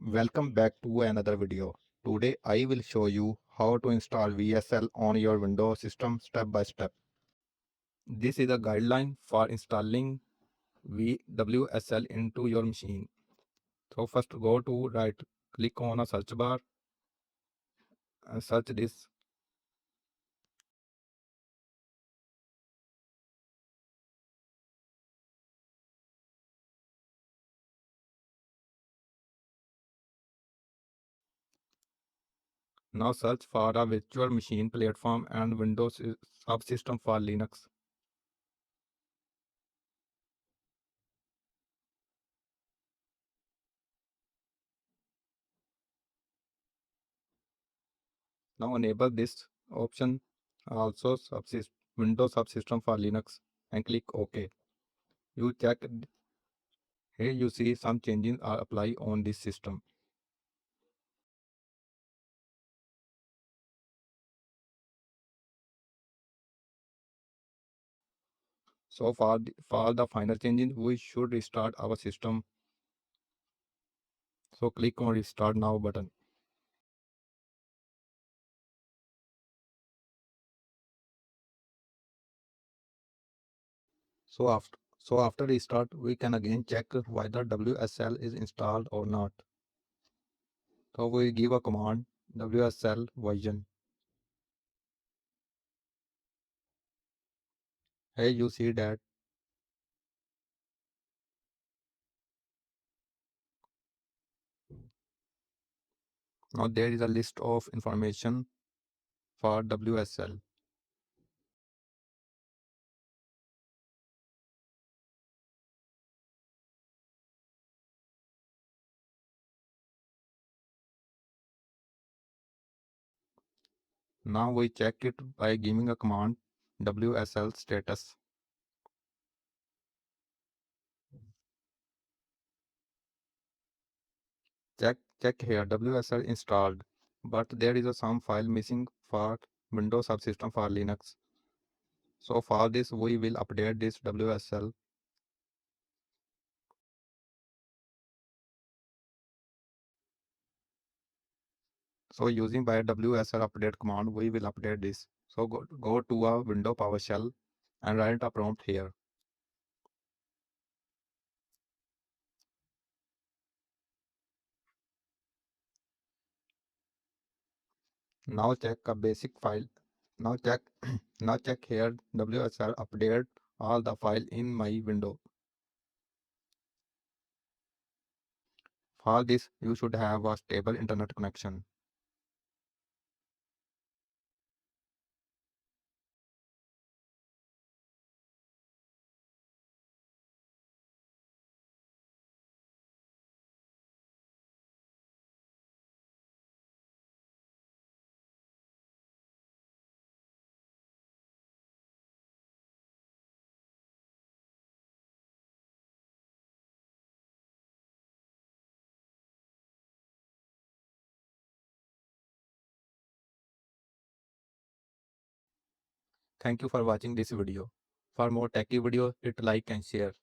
Welcome back to another video. Today I will show you how to install WSL on your Windows system step by step. This is a guideline for installing WSL into your machine. So first go to right click on a search bar and search this. Now search for a virtual machine platform and Windows subsystem for Linux. Now enable this option also Windows subsystem for Linux and click OK. You check. Here you see some changes are applied on this system. So for the final changes, we should restart our system. So click on Restart Now button. So after restart, we can again check whether WSL is installed or not. So we give a command WSL version. Here you see that now there is a list of information for WSL. Now we check it by giving a command WSL status. Check here WSL installed, but there is some file missing for Windows subsystem for Linux. So for this we will update this WSL. So using by WSL update command we will update this. So go to a window PowerShell and write a prompt here. Now check a basic file. Now check now check here WSL update all the file in my window. For this you should have a stable internet connection. Thank you for watching this video. For more techy videos, hit like and share.